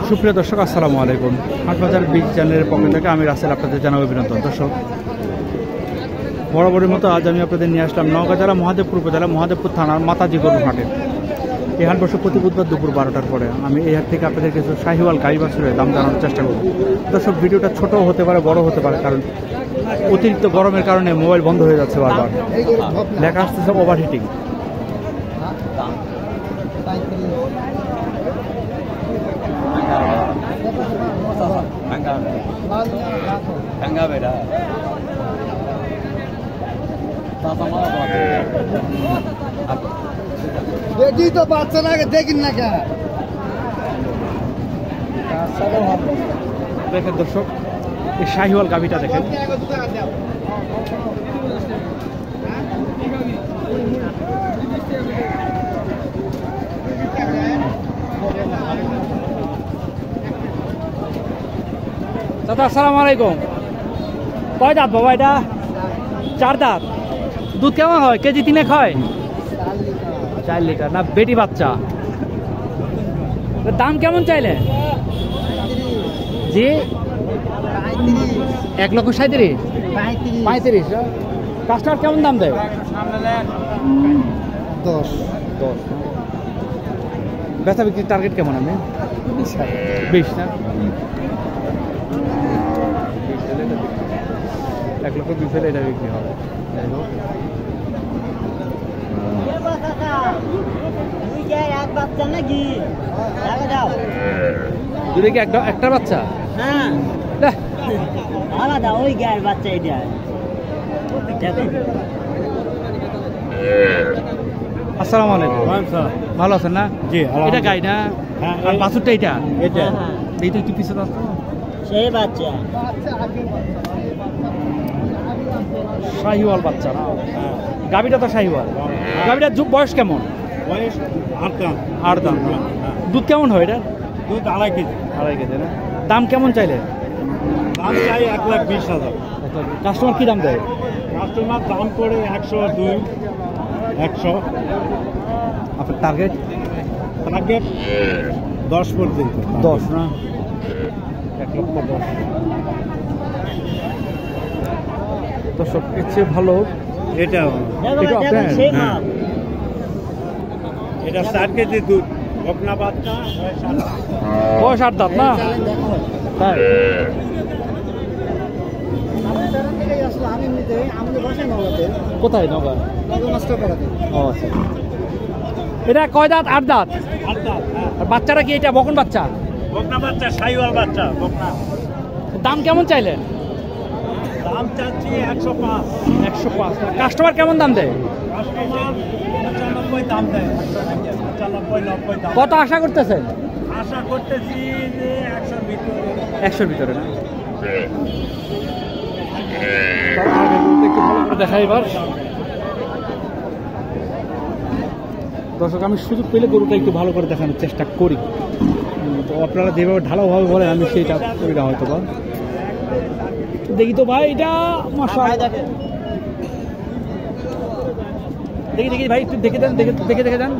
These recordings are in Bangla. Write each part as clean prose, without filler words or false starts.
সুপ্রিয় দর্শক, আসসালামু আলাইকুম। হাটবাজার বিগ চ্যানেলের পক্ষ থেকে আমি রাসেল আপনাদের জানাবো অভিনন্দন। দর্শক, বরাবরের মতো আজ আমি আপনাদের নিয়ে আসলাম নওগাঁ জেলা মহাদেবপুর উপজেলা মহাদেবপুর থানার মাতাজি গরুর হাটে। এই হাট বসে প্রতি বুধবার দুপুর 12টার পরে। আমি এই হাট থেকে আপনাদের কিছু শাহিওয়াল গাই বাছুরের দাম জানানোর চেষ্টা করব। দর্শক, ভিডিওটা ছোট হতে পারে, বড় হতে পারে, কারণ অতিরিক্ত গরমের কারণে মোবাইল বন্ধ হয়ে যাচ্ছে বারবার। লেখা আসছে সব ওভারহিটিং। দেখি তো বাচ্চাটাকে দেখিন না কে দেখেন দর্শক, এই শাহিওয়াল গাভিটা দেখেন। দাদা আসসালামু আলাইকুম। কয় দাঁত বাবা এটা? 4 দাঁত। দুধ কেমন হয়? কেজি 3 হয়? 4 লিটার না? বেটি বাচ্চা। দাম কেমন চাইলে? জি 1,37,000। কাস্টমার কেমন দাম দেয়? 10 বেচা বিক্রির টার্গেট কেমন? আমি 20 না? 1,20,000 হলে এটা বিক্রি হবে। যাই হোক, দুটো কি একটা বাচ্চা? হ্যাঁ আলাদা, ওই গায়ের বাচ্চা এটা। আসসালামু আলাইকুম। ভালো আছেন না? জি, এটা গাই না? আর বাছুরটা এটা? এটা এইটা একটু পিছনে আসতো। সেই বাচ্চা শাহিওয়াল বাচ্চা না? গাভিটা তো শাহিওয়াল। গাভিটার বয়স কেমন? বয়স 8 দাম। দুধ কেমন হয় এটা? দুধ 2.5 কেজি। 2.5 কেজি না? দাম কেমন চাইলে? দাম চাই 1,20,000। কাস্টমার কি দাম দেয়? কাস্টমার দাম করে 102, 100। আপনার টার্গেট? 10 পর্যন্ত। 10 না? 1,10,000। দর্শক, এর চেয়ে ভালো এটা আপনার? সেই হ্যাঁ। এটা 4 কেজি দুধ, বকনা বাচ্চা। বয়স 8 দাঁত না? তাই? কোথায়? নগর। ও আচ্ছা। এটা কয় দাঁত? 8 দাঁত। আর বাচ্চাটা কি এটা বকন বাচ্চা? বকনা বাচ্চা, শাহিওয়াল বাচ্চা, বকনা। দাম কেমন চাইলেন? দাম চাচ্ছি 105। 105। কাস্টমার কেমন দাম দেয়? কাস্টমার 95 দাম দেয়। 95, 90 দাম। কত আশা করতেছেন? আশা করতেছি যে 100-র ভিতরে। 100-র ভিতরে না? একটু ভালো করে দেখাই এবার। দর্শক, আমি সুযোগ পেলে গরুটা একটু ভালো করে দেখানোর চেষ্টা করি। তো আপনারা যেভাবে ঢালাওভাবে বলেন আমি সেইটা করি না হয়তো বা। দেখি তো ভাই, এটা দেখি ভাই, একটু দেখে দেন, দেখে দেন।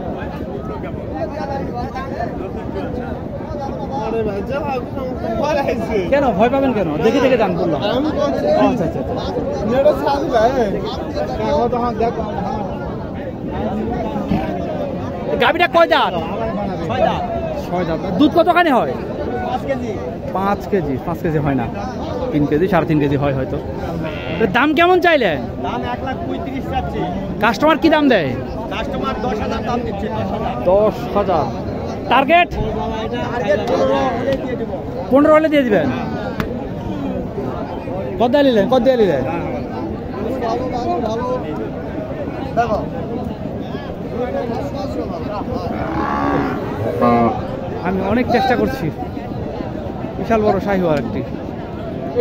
কেন ভয় পাবেন কেন? দেখে দেন বললাম। আচ্ছা আচ্ছা। গাভিটা কয় দাঁত? 6 দাঁত। দুধ কতখানি হয়? 5 কেজি। 5 কেজি হয় না, 3 কেজি, 3.5 কেজি হয় হয়তো। দাম কেমন চাইলে? দাম 1,35,000 চাচ্ছি। কাস্টমার কি দাম দেয়? কাস্টমার 10,000 দাম দিচ্ছে। 10,000। টার্গেট? 15 হলে দিয়ে দিবেন। কত দিয়ে নিলেন? আমি অনেক চেষ্টা করছি। বিশাল বড় শাহিওয়াল একটি।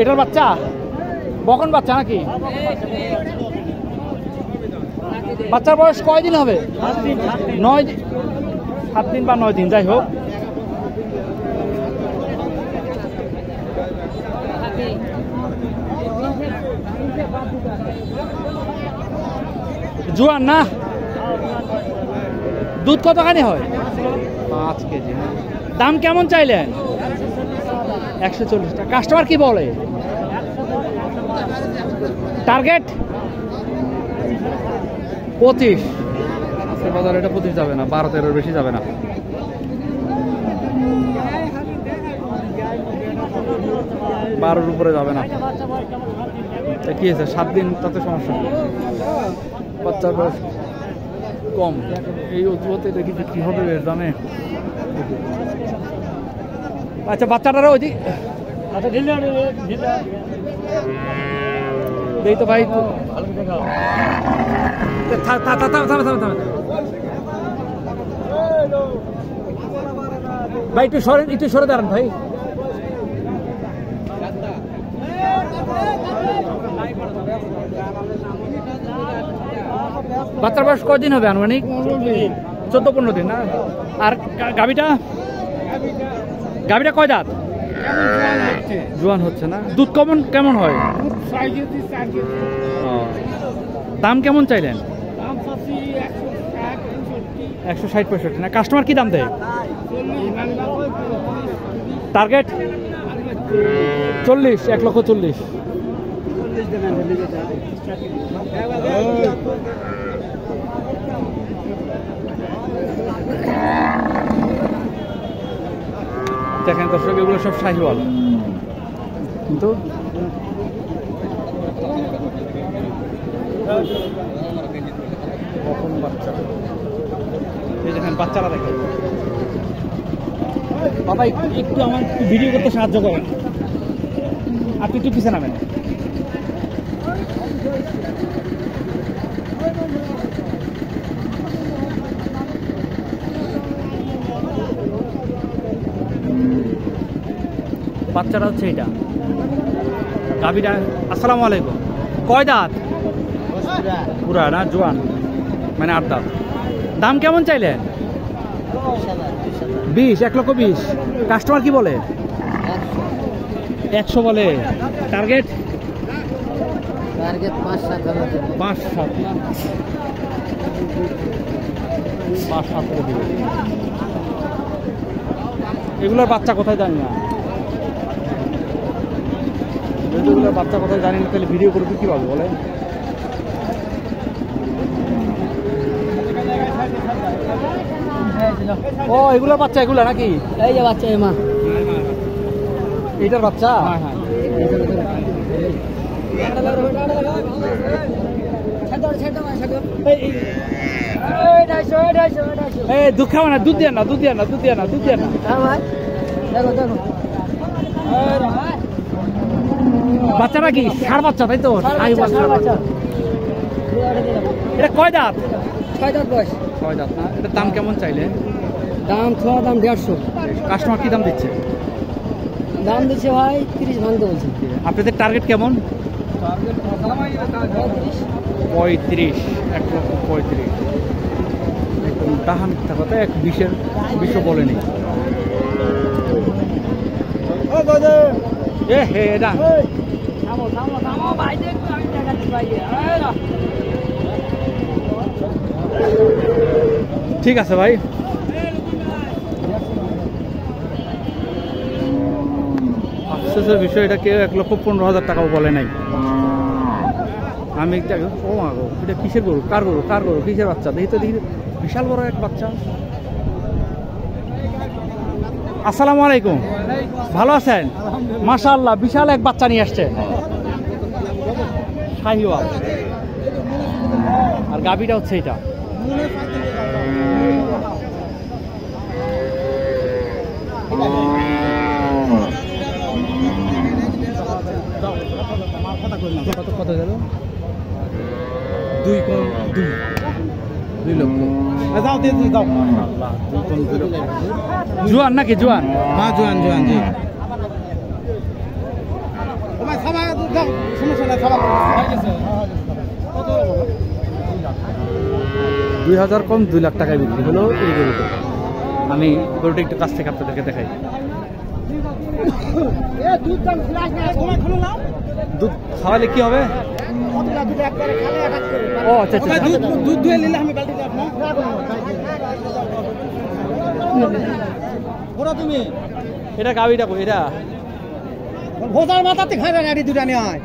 এটার বাচ্চা বকন বাচ্চা নাকি? বাচ্চার বয়স কয়দিন হবে? 7 দিন বা 9 দিন, যাই হোক। জোয়ান না? দুধ কতখানি হয়? 5 কেজি। দাম কেমন চাইলেন? 140 টাকা। কাস্টমার কি বলে? টার্গেট 25। আজকের বাজারে এটা 25 যাবে না, 12-13 বেশি যাবে না। বারোর উপরে যাবে না। কি আছে 7 দিন, তাতে সমস্যা নেই। বাচ্চার বয়স কম, এই অজুহাতে দেখি বিক্রি হবে এর দামে। আচ্ছা বাচ্চাটারা ওই দিক দেই তো ভাই, ভাই একটু সরে দাঁড়ান ভাই। বাচ্চার বয়স কদিন হবে আনুমানিক? 14-15 দিন না? আর গাভীটা কয় দাঁত? জোয়ান হচ্ছে না? দুধ কেমন হয়? দাম কেমন চাইলেন? 160-65 না? কাস্টমার কি দাম দেয়? টার্গেট 40, 1,40,000। দেখেন দর্শক, এগুলো সব শাহিওয়াল, কিন্তু কখন বাচ্চা, এই দেখেন বাচ্চারা দেখেন। বাবা একটু আমার ভিডিও করতে সাহায্য করেন, আপনি একটু পিছিয়ে নামেন। বাচ্চারা হচ্ছে এটা, গাভীটা। আসসালামু আলাইকুম। কয় দাঁত? পুরা না? জোয়ান মানে 8 দাঁত। দাম কেমন চাইলেন? 20, 1,20,000। কাস্টমার কি বলে? 100 বলে। টার্গেট 5-7 না? 5-7 করে দিবে। এগুলোর বাচ্চা কোথায় জানি না, এগুলোর বাচ্চা কোথায় জানি না, তাহলে ভিডিও করবি কিভাবে বলে? ও এগুলোর বাচ্চা, এগুলো নাকি? এই যে বাচ্চা, মা এইটার বাচ্চা? হ্যাঁ। দুধ খাওয়া না? দুধ দিয়ে না? বাচ্চাটা কি ষাঁড় বাচ্চা, তাই তো? এটা কয় দাঁত? 6 দাঁত বয়স। 6 দাঁত না? এটার দাম কেমন চাইলে? দাম 150। কাস্টমার কি দাম দিচ্ছে? দাম দিচ্ছে ভাই 30 ভাঙতে বলছে। আপনাদের টার্গেট কেমন? 35, 1,35,000। একদম দাহান কথা, 20 বলেনি। ঠিক আছে ভাই। আফসোসের বিষয়, এটা কেউ 1,15,000 টাকাও বলে নাই। আমি ও মা গো, এটা কিসের গরু? কার গরু? কিসের বাচ্চা? দেখি তো, বিশাল বড় এক বাচ্চা। আসসালামু আলাইকুম, ভালো আছেন? মাশাআল্লাহ, বিশাল এক বাচ্চা নিয়ে আসছে, শাহিওয়াল। আর গাভীটা হচ্ছে এটা। কত গেল? 2 লক্ষ। জোয়ান নাকি? জোয়ান? হ্যাঁ জোয়ান জি। 2,000 কম, 2 লাখ টাকায় বিক্রি হলো এই গরুটা। আমি গরুটা একটু কাছ থেকে আপনাদেরকে দেখাই। দুধ খাওয়ালে কি হবে? ও আচ্ছা আচ্ছা, দুধ দুয়ে নিলে আমি বালতি আপনার করো তুমি এটা গাবিটা কই এটা ভোজার মাথাতে খাবে গাড়ি দুটা নিয়ে আয়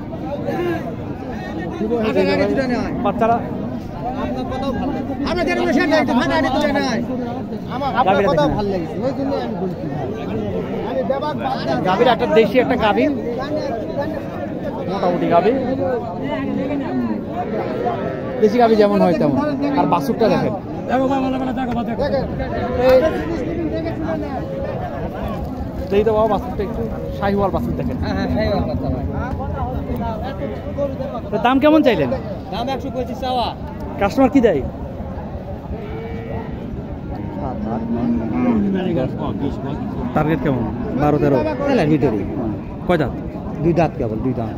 গাড়ি দুটা নিয়ে আয় বাচ্চারা আমরা যেরকম সেটা একটু ভাড়া গাড়ি দুটা নিয়ে আয় আপনার কথাও ভালো লাগছে ওই জন্য আমি বলছি আমি দেবাক গাবির একটা দেশি একটা গাবি মোটামুটি গাবি দেশি গাবি যেমন হয় তেমন আর বাছুরটা দেখেন এই তো বাবা বাছুরটা একটু শাহিওয়াল বাছুর দেখেন হ্যাঁ হ্যাঁ বাচ্চা ভাই তো দাম কেমন চাইলেন দাম 125 চাওয়া কাস্টমার কি দেয় টার্গেট কেমন 12-13 ভিতরে কয় দাঁত 2 দাঁত কেবল 2 দাঁত